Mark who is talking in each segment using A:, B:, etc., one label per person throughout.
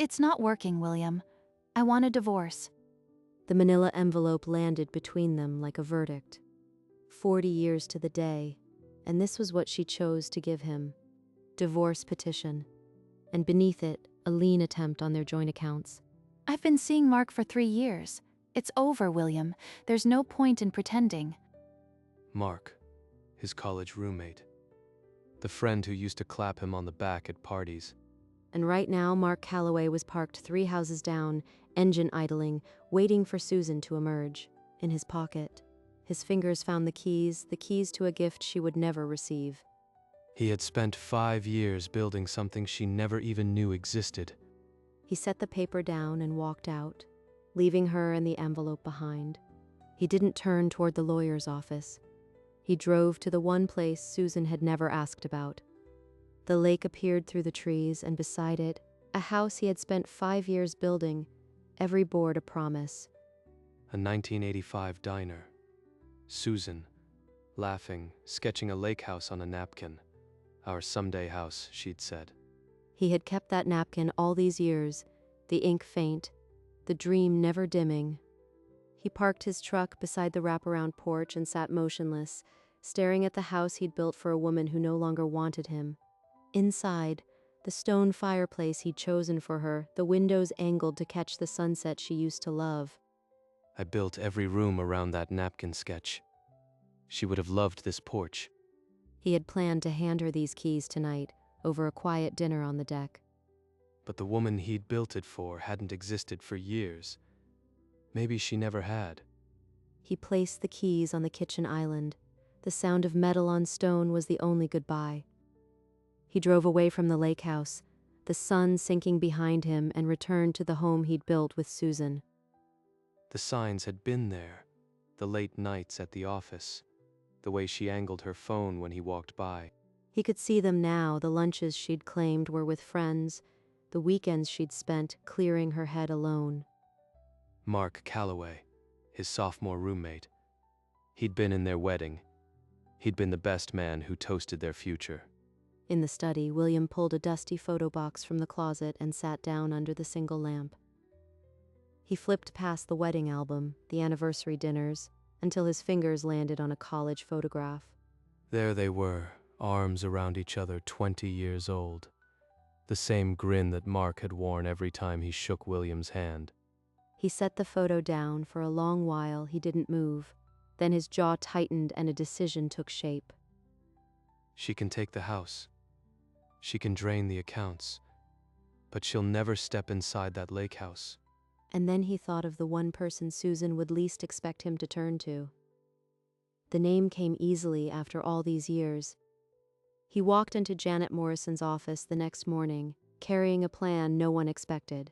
A: It's not working, William. I want a divorce.
B: The manila envelope landed between them like a verdict. 40 years to the day, and this was what she chose to give him. Divorce petition. And beneath it, a lien attempt on their joint accounts.
A: I've been seeing Mark for 3 years. It's over, William. There's no point in pretending.
C: Mark, his college roommate. The friend who used to clap him on the back at parties.
B: And right now, Mark Calloway was parked 3 houses down, engine idling, waiting for Susan to emerge. In his pocket, his fingers found the keys to a gift she would never receive.
C: He had spent 5 years building something she never even knew existed.
B: He set the paper down and walked out, leaving her and the envelope behind. He didn't turn toward the lawyer's office. He drove to the one place Susan had never asked about. The lake appeared through the trees, and beside it, a house he had spent 5 years building, every board a promise.
C: A 1985 diner. Susan, laughing, sketching a lake house on a napkin. Our someday house, she'd said.
B: He had kept that napkin all these years, the ink faint, the dream never dimming. He parked his truck beside the wraparound porch and sat motionless, staring at the house he'd built for a woman who no longer wanted him. Inside, the stone fireplace he'd chosen for her, the windows angled to catch the sunset she used to love.
C: I built every room around that napkin sketch. She would have loved this porch.
B: He had planned to hand her these keys tonight, over a quiet dinner on the deck.
C: But the woman he'd built it for hadn't existed for years. Maybe she never had.
B: He placed the keys on the kitchen island. The sound of metal on stone was the only goodbye. He drove away from the lake house, the sun sinking behind him, and returned to the home he'd built with Susan.
C: The signs had been there. The late nights at the office. The way she angled her phone when he walked by.
B: He could see them now, the lunches she'd claimed were with friends, the weekends she'd spent clearing her head alone.
C: Mark Calloway, his sophomore roommate. He'd been in their wedding. He'd been the best man who toasted their future.
B: In the study, William pulled a dusty photo box from the closet and sat down under the single lamp. He flipped past the wedding album, the anniversary dinners, until his fingers landed on a college photograph.
C: There they were, arms around each other, 20 years old. The same grin that Mark had worn every time he shook William's hand.
B: He set the photo down. For a long while he didn't move. Then his jaw tightened and a decision took shape.
C: She can take the house. She can drain the accounts. But she'll never step inside that lake house.
B: And then he thought of the one person Susan would least expect him to turn to. The name came easily after all these years. He walked into Janet Morrison's office the next morning, carrying a plan no one expected.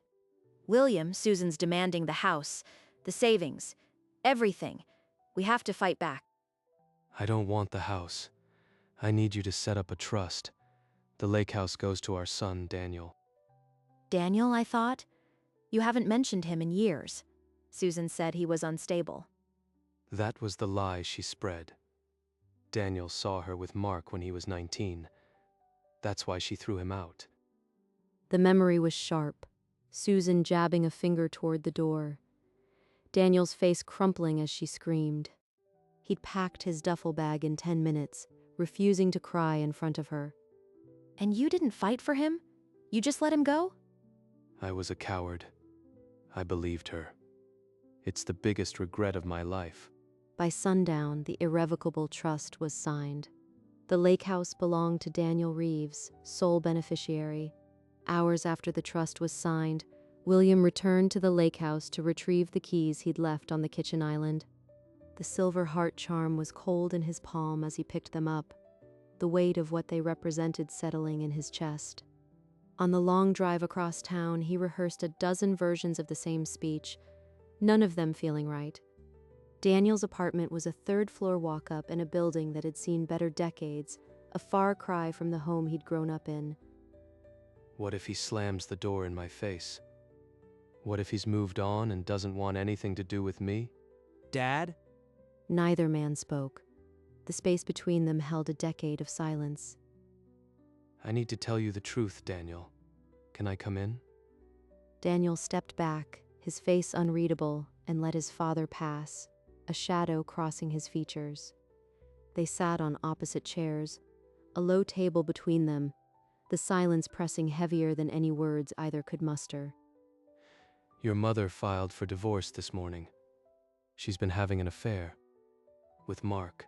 D: William, Susan's demanding the house, the savings, everything. We have to fight back.
C: I don't want the house. I need you to set up a trust. The lake house goes to our son, Daniel.
D: Daniel, I thought? You haven't mentioned him in years. Susan said he was unstable.
C: That was the lie she spread. Daniel saw her with Mark when he was 19. That's why she threw him out.
B: The memory was sharp, Susan jabbing a finger toward the door. Daniel's face crumpling as she screamed. He'd packed his duffel bag in 10 minutes, refusing to cry in front of her.
D: And you didn't fight for him? You just let him go?
C: I was a coward. I believed her. It's the biggest regret of my life.
B: By sundown, the irrevocable trust was signed. The lake house belonged to Daniel Reeves, sole beneficiary. Hours after the trust was signed, William returned to the lake house to retrieve the keys he'd left on the kitchen island. The silver heart charm was cold in his palm as he picked them up, the weight of what they represented settling in his chest. On the long drive across town, he rehearsed a dozen versions of the same speech, none of them feeling right. Daniel's apartment was a third-floor walk-up in a building that had seen better decades, a far cry from the home he'd grown up in.
C: What if he slams the door in my face? What if he's moved on and doesn't want anything to do with me?
E: Dad?
B: Neither man spoke. The space between them held a decade of silence.
C: I need to tell you the truth, Daniel. Can I come in?
B: Daniel stepped back, his face unreadable, and let his father pass, a shadow crossing his features. They sat on opposite chairs, a low table between them, the silence pressing heavier than any words either could muster.
C: Your mother filed for divorce this morning. She's been having an affair with Mark,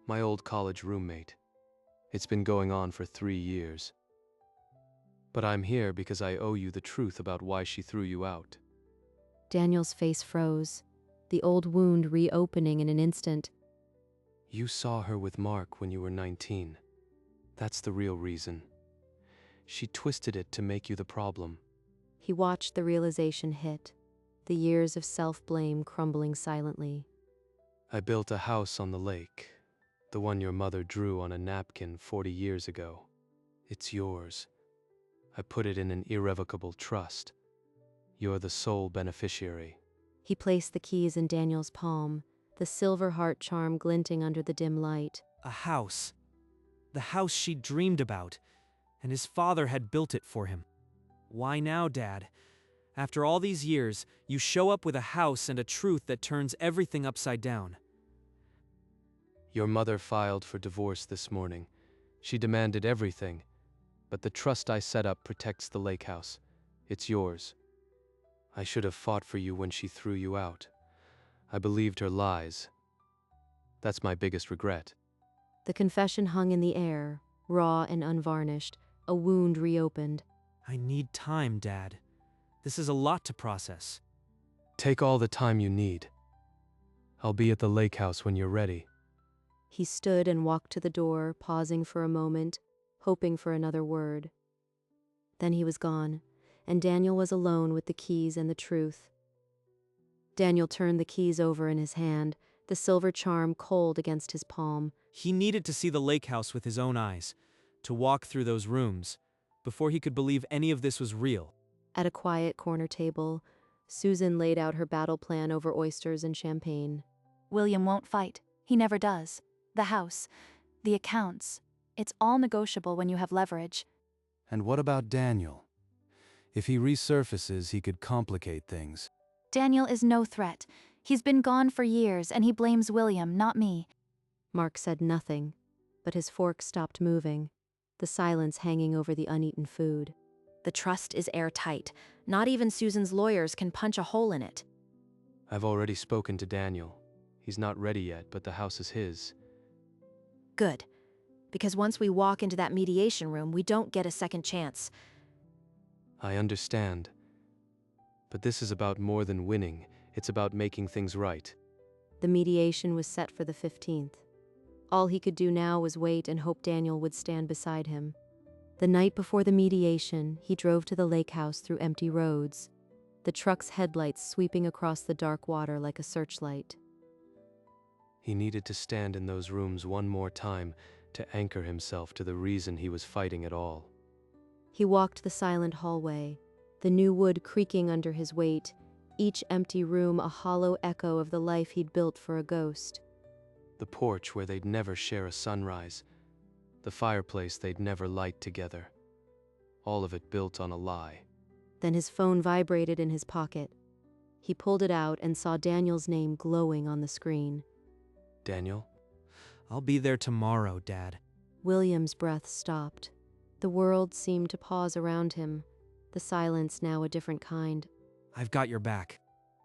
C: my old college roommate. It's been going on for 3 years. But I'm here because I owe you the truth about why she threw you out.
B: Daniel's face froze, the old wound reopening in an instant.
C: You saw her with Mark when you were 19. That's the real reason. She twisted it to make you the problem.
B: He watched the realization hit, the years of self-blame crumbling silently.
C: I built a house on the lake, the one your mother drew on a napkin 40 years ago. It's yours. I put it in an irrevocable trust. You're the sole beneficiary.
B: He placed the keys in Daniel's palm, the silver heart charm glinting under the dim light.
E: A house. The house she dreamed about, and his father had built it for him. Why now, Dad? After all these years, you show up with a house and a truth that turns everything upside down.
C: Your mother filed for divorce this morning. She demanded everything, but the trust I set up protects the lake house. It's yours. I should have fought for you when she threw you out. I believed her lies. That's my biggest regret.
B: The confession hung in the air, raw and unvarnished, a wound reopened.
E: I need time, Dad. This is a lot to process.
C: Take all the time you need. I'll be at the lake house when you're ready.
B: He stood and walked to the door, pausing for a moment, hoping for another word. Then he was gone, and Daniel was alone with the keys and the truth. Daniel turned the keys over in his hand, the silver charm cold against his palm.
E: He needed to see the lake house with his own eyes, to walk through those rooms, before he could believe any of this was real.
B: At a quiet corner table, Susan laid out her battle plan over oysters and champagne.
A: William won't fight. He never does. The house, the accounts, it's all negotiable when you have leverage.
F: And what about Daniel? If he resurfaces, he could complicate things.
A: Daniel is no threat. He's been gone for years, and he blames William, not me.
B: Mark said nothing, but his fork stopped moving, the silence hanging over the uneaten food.
D: The trust is airtight. Not even Susan's lawyers can punch a hole in it.
C: I've already spoken to Daniel. He's not ready yet, but the house is his.
D: Good. Because once we walk into that mediation room, we don't get a second chance.
C: I understand. But this is about more than winning. It's about making things right.
B: The mediation was set for the 15th. All he could do now was wait and hope Daniel would stand beside him. The night before the mediation, he drove to the lake house through empty roads, the truck's headlights sweeping across the dark water like a searchlight.
C: He needed to stand in those rooms one more time to anchor himself to the reason he was fighting at all.
B: He walked the silent hallway, the new wood creaking under his weight, each empty room a hollow echo of the life he'd built for a ghost.
C: The porch where they'd never share a sunrise, the fireplace they'd never light together. All of it built on a lie.
B: Then his phone vibrated in his pocket. He pulled it out and saw Daniel's name glowing on the screen.
C: Daniel?
E: I'll be there tomorrow, Dad.
B: William's breath stopped. The world seemed to pause around him, the silence now a different kind.
E: I've got your back.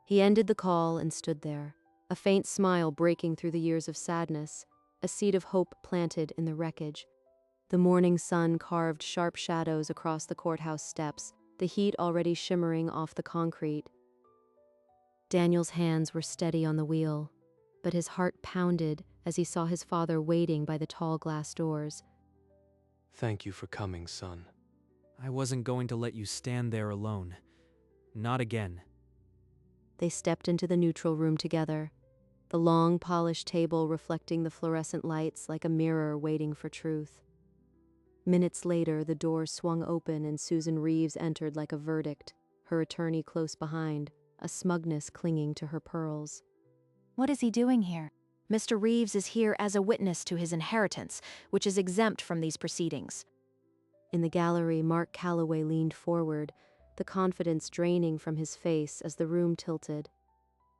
B: He ended the call and stood there, a faint smile breaking through the years of sadness, a seed of hope planted in the wreckage. The morning sun carved sharp shadows across the courthouse steps, the heat already shimmering off the concrete. Daniel's hands were steady on the wheel, but his heart pounded as he saw his father waiting by the tall glass doors.
C: Thank you for coming, son.
E: I wasn't going to let you stand there alone. Not again.
B: They stepped into the neutral room together, the long polished table reflecting the fluorescent lights like a mirror waiting for truth. Minutes later, the door swung open and Susan Reeves entered like a verdict, her attorney close behind, a smugness clinging to her pearls.
A: What is he doing here?
D: Mr. Reeves is here as a witness to his inheritance, which is exempt from these proceedings.
B: In the gallery, Mark Calloway leaned forward, the confidence draining from his face as the room tilted.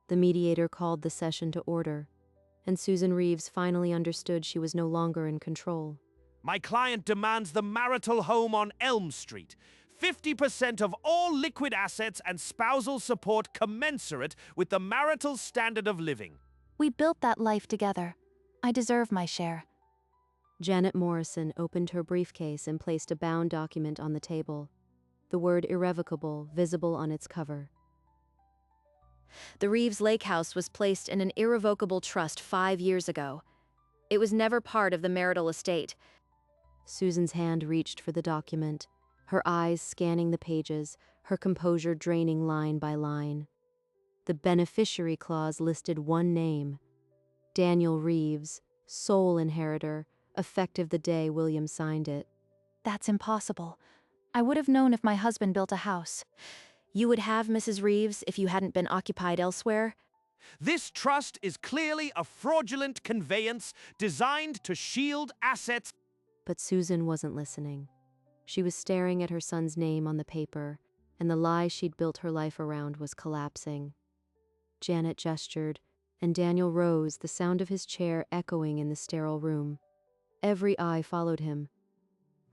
B: The mediator called the session to order, and Susan Reeves finally understood she was no longer in control.
G: My client demands the marital home on Elm Street. 50% of all liquid assets and spousal support commensurate with the marital standard of living.
A: We built that life together. I deserve my share.
B: Janet Morrison opened her briefcase and placed a bound document on the table, the word irrevocable visible on its cover.
D: The Reeves Lake House was placed in an irrevocable trust 5 years ago. It was never part of the marital estate.
B: Susan's hand reached for the document, her eyes scanning the pages, her composure draining line by line. The beneficiary clause listed one name: Daniel Reeves, sole inheritor, effective the day William signed it.
A: That's impossible. I would have known if my husband built a house.
D: You would have, Mrs. Reeves, if you hadn't been occupied elsewhere?
G: This trust is clearly a fraudulent conveyance designed to shield assets.
B: But Susan wasn't listening. She was staring at her son's name on the paper, and the lie she'd built her life around was collapsing. Janet gestured, and Daniel rose, the sound of his chair echoing in the sterile room. Every eye followed him.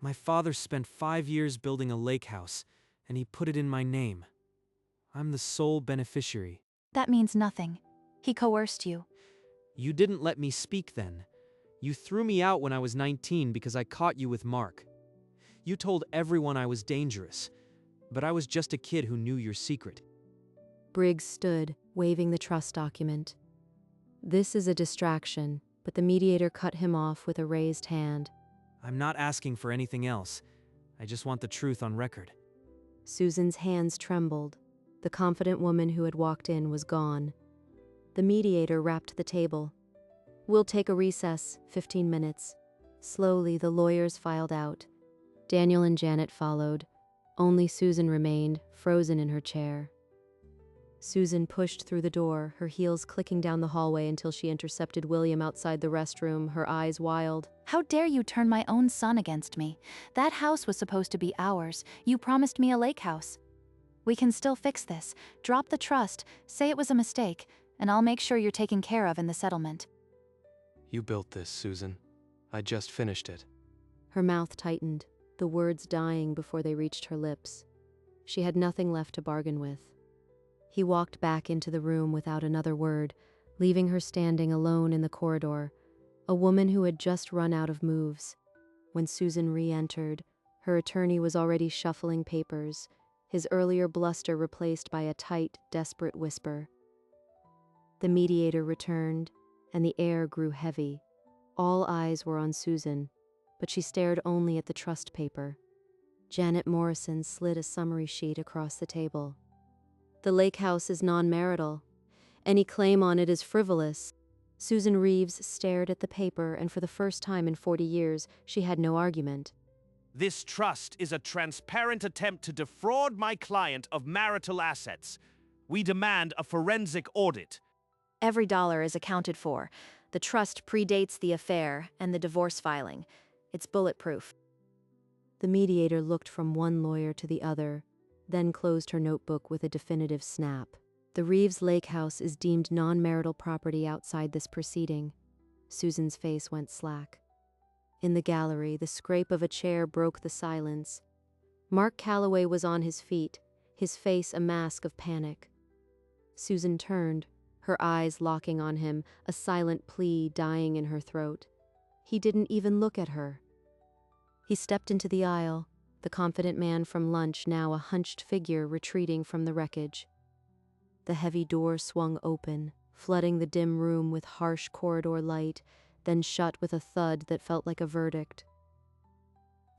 E: My father spent 5 years building a lake house, and he put it in my name. I'm the sole beneficiary.
A: That means nothing. He coerced you.
E: You didn't let me speak then. You threw me out when I was 19 because I caught you with Mark. You told everyone I was dangerous, but I was just a kid who knew your secret.
B: Briggs stood, waving the trust document. This is a distraction, but the mediator cut him off with a raised hand.
E: I'm not asking for anything else. I just want the truth on record.
B: Susan's hands trembled. The confident woman who had walked in was gone. The mediator rapped the table. We'll take a recess, 15 minutes. Slowly, the lawyers filed out. Daniel and Janet followed. Only Susan remained, frozen in her chair. Susan pushed through the door, her heels clicking down the hallway until she intercepted William outside the restroom, her eyes wild.
A: How dare you turn my own son against me? That house was supposed to be ours. You promised me a lake house. We can still fix this. Drop the trust, say it was a mistake, and I'll make sure you're taken care of in the settlement.
C: You built this, Susan. I just finished it.
B: Her mouth tightened, the words dying before they reached her lips. She had nothing left to bargain with. He walked back into the room without another word, leaving her standing alone in the corridor, a woman who had just run out of moves. When Susan re-entered, her attorney was already shuffling papers, his earlier bluster replaced by a tight, desperate whisper. The mediator returned, and the air grew heavy. All eyes were on Susan, but she stared only at the trust paper. Janet Morrison slid a summary sheet across the table. The lake house is non-marital. Any claim on it is frivolous. Susan Reeves stared at the paper, and for the first time in 40 years, she had no argument.
G: This trust is a transparent attempt to defraud my client of marital assets. We demand a forensic audit.
D: Every dollar is accounted for. The trust predates the affair and the divorce filing. It's bulletproof.
B: The mediator looked from one lawyer to the other, then closed her notebook with a definitive snap. The Reeves Lake House is deemed non-marital property outside this proceeding. Susan's face went slack. In the gallery, the scrape of a chair broke the silence. Mark Calloway was on his feet, his face a mask of panic. Susan turned, her eyes locking on him, a silent plea dying in her throat. He didn't even look at her. He stepped into the aisle, the confident man from lunch now a hunched figure retreating from the wreckage. The heavy door swung open, flooding the dim room with harsh corridor light, then shut with a thud that felt like a verdict.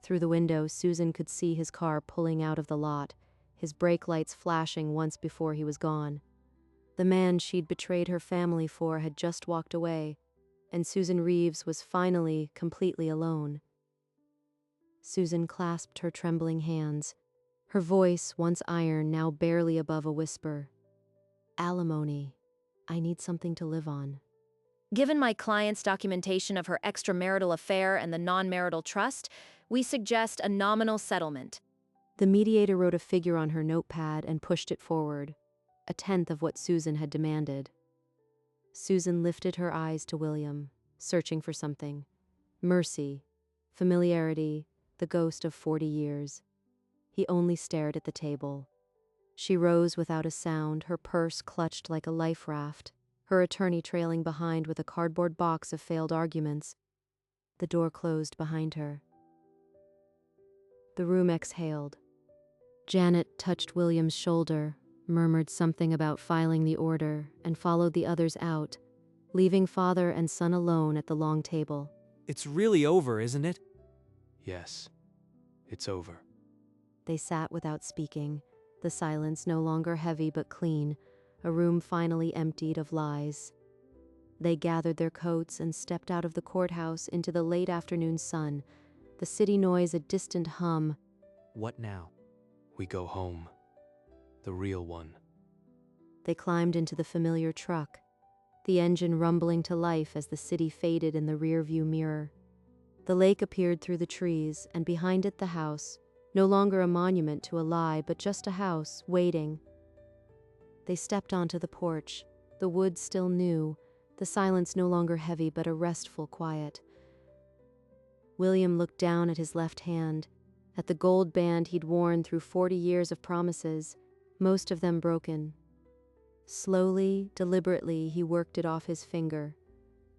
B: Through the window, Susan could see his car pulling out of the lot, his brake lights flashing once before he was gone. The man she'd betrayed her family for had just walked away, and Susan Reeves was finally completely alone. Susan clasped her trembling hands, her voice, once iron, now barely above a whisper. Alimony. I need something to live on.
D: Given my client's documentation of her extramarital affair and the non-marital trust, we suggest a nominal settlement.
B: The mediator wrote a figure on her notepad and pushed it forward, a tenth of what Susan had demanded. Susan lifted her eyes to William, searching for something. Mercy, familiarity, the ghost of 40 years. He only stared at the table. She rose without a sound, her purse clutched like a life raft, her attorney trailing behind with a cardboard box of failed arguments. The door closed behind her. The room exhaled. Janet touched William's shoulder, murmured something about filing the order, and followed the others out, leaving father and son alone at the long table.
E: It's really over, isn't it?
C: Yes, it's over.
B: They sat without speaking, the silence no longer heavy but clean, a room finally emptied of lies. They gathered their coats and stepped out of the courthouse into the late afternoon sun, the city noise a distant hum.
E: What now?
C: We go home. The real one.
B: They climbed into the familiar truck, the engine rumbling to life as the city faded in the rearview mirror. The lake appeared through the trees, and behind it the house, no longer a monument to a lie, but just a house, waiting. They stepped onto the porch, the woods still new, the silence no longer heavy but a restful quiet. William looked down at his left hand, at the gold band he'd worn through 40 years of promises, most of them broken. Slowly, deliberately, he worked it off his finger,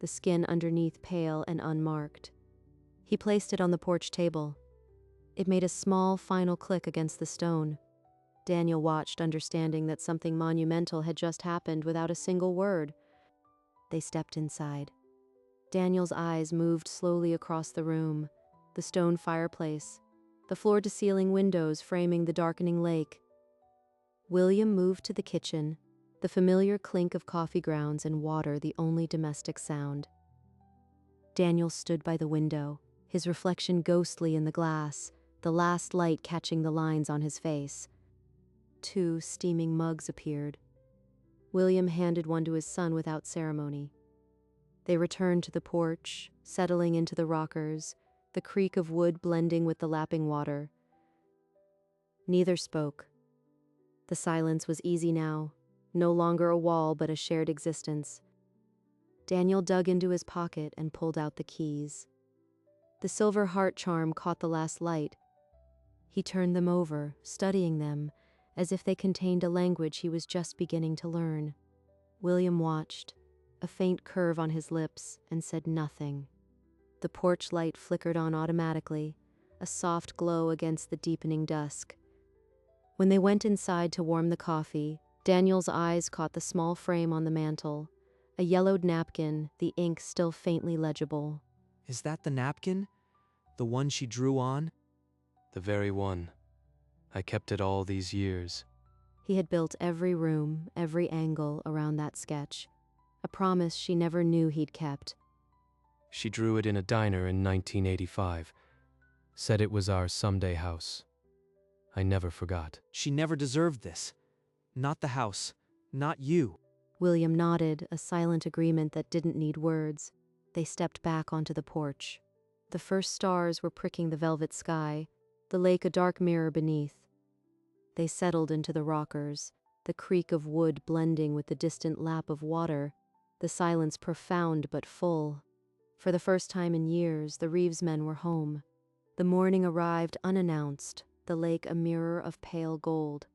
B: the skin underneath pale and unmarked. He placed it on the porch table. It made a small, final click against the stone. Daniel watched, understanding that something monumental had just happened without a single word. They stepped inside. Daniel's eyes moved slowly across the room, the stone fireplace, the floor-to-ceiling windows framing the darkening lake. William moved to the kitchen, the familiar clink of coffee grounds and water the only domestic sound. Daniel stood by the window, his reflection ghostly in the glass, the last light catching the lines on his face. 2 steaming mugs appeared. William handed one to his son without ceremony. They returned to the porch, settling into the rockers, the creak of wood blending with the lapping water. Neither spoke. The silence was easy now, no longer a wall but a shared existence. Daniel dug into his pocket and pulled out the keys. The silver heart charm caught the last light. He turned them over, studying them, as if they contained a language he was just beginning to learn. William watched, a faint curve on his lips, and said nothing. The porch light flickered on automatically, a soft glow against the deepening dusk. When they went inside to warm the coffee, Daniel's eyes caught the small frame on the mantel, a yellowed napkin, the ink still faintly legible.
E: Is that the napkin? The one she drew on?
C: The very one. I kept it all these years.
B: He had built every room, every angle around that sketch, a promise she never knew he'd kept.
C: She drew it in a diner in 1985. Said it was our someday house. I never forgot.
E: She never deserved this. Not the house. Not you.
B: William nodded, a silent agreement that didn't need words. They stepped back onto the porch. The first stars were pricking the velvet sky, the lake a dark mirror beneath. They settled into the rockers, the creak of wood blending with the distant lap of water, the silence profound but full. For the first time in years, the Reeves men were home. The morning arrived unannounced, the lake a mirror of pale gold.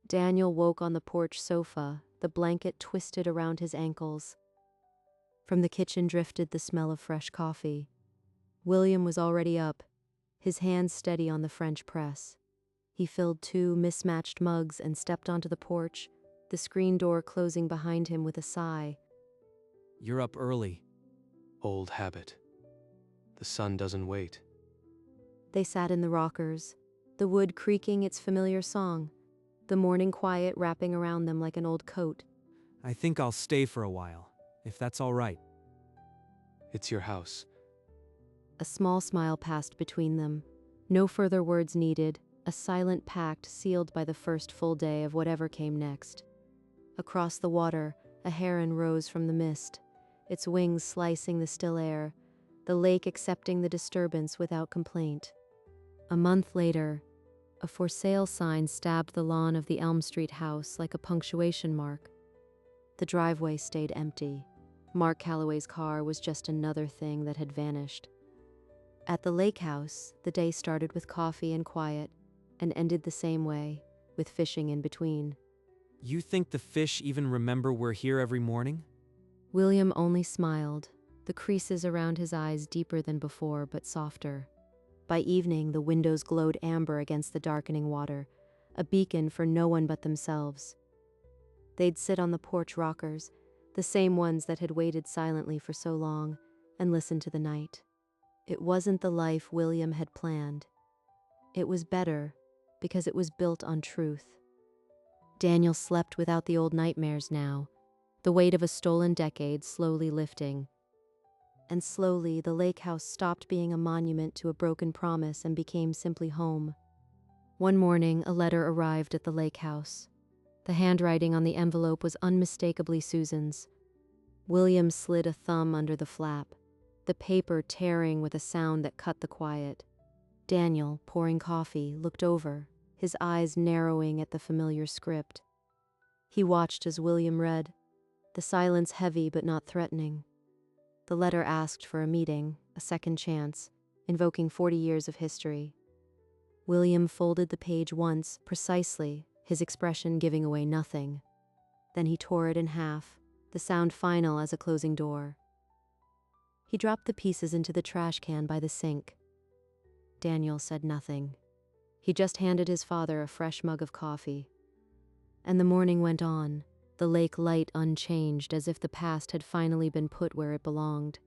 B: Daniel woke on the porch sofa, the blanket twisted around his ankles. From the kitchen drifted the smell of fresh coffee. William was already up, his hands steady on the French press. He filled 2 mismatched mugs and stepped onto the porch, the screen door closing behind him with a sigh.
E: You're up early.
C: Old habit. The sun doesn't wait.
B: They sat in the rockers, the wood creaking its familiar song, the morning quiet wrapping around them like an old coat.
E: I think I'll stay for a while, if that's all right.
C: It's your house.
B: A small smile passed between them. No further words needed, a silent pact sealed by the first full day of whatever came next. Across the water, a heron rose from the mist, its wings slicing the still air, the lake accepting the disturbance without complaint. A month later, A for sale sign stabbed the lawn of the Elm Street house like a punctuation mark. The driveway stayed empty. Mark Calloway's car was just another thing that had vanished. At the lake house, the day started with coffee and quiet, and ended the same way, with fishing in between.
E: You think the fish even remember we're here every morning?
B: William only smiled, the creases around his eyes deeper than before but softer. By evening, the windows glowed amber against the darkening water, a beacon for no one but themselves. They'd sit on the porch rockers, the same ones that had waited silently for so long, and listen to the night. It wasn't the life William had planned. It was better because it was built on truth. Daniel slept without the old nightmares now, the weight of a stolen decade slowly lifting. And slowly, the lake house stopped being a monument to a broken promise and became simply home. One morning, a letter arrived at the lake house. The handwriting on the envelope was unmistakably Susan's. William slid a thumb under the flap, the paper tearing with a sound that cut the quiet. Daniel, pouring coffee, looked over, his eyes narrowing at the familiar script. He watched as William read, the silence heavy but not threatening. The letter asked for a meeting, a second chance, invoking 40 years of history. William folded the page once, precisely, his expression giving away nothing. Then he tore it in half, the sound final as a closing door. He dropped the pieces into the trash can by the sink. Daniel said nothing. He just handed his father a fresh mug of coffee. And the morning went on, the lake light unchanged, as if the past had finally been put where it belonged.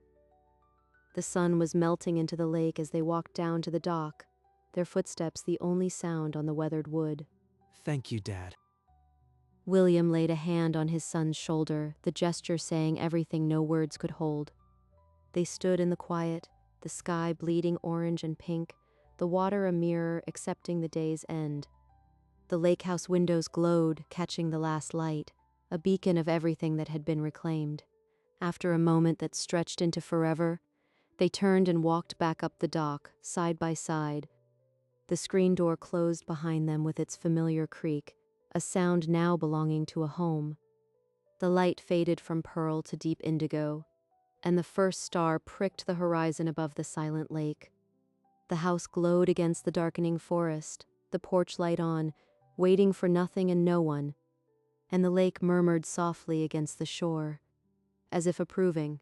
B: The sun was melting into the lake as they walked down to the dock, their footsteps the only sound on the weathered wood.
E: Thank you, Dad.
B: William laid a hand on his son's shoulder, the gesture saying everything no words could hold. They stood in the quiet, the sky bleeding orange and pink, the water a mirror accepting the day's end. The lake house windows glowed, catching the last light, a beacon of everything that had been reclaimed. After a moment that stretched into forever, they turned and walked back up the dock, side by side. The screen door closed behind them with its familiar creak, a sound now belonging to a home. The light faded from pearl to deep indigo, and the first star pricked the horizon above the silent lake. The house glowed against the darkening forest, the porch light on, waiting for nothing and no one, and the lake murmured softly against the shore, as if approving.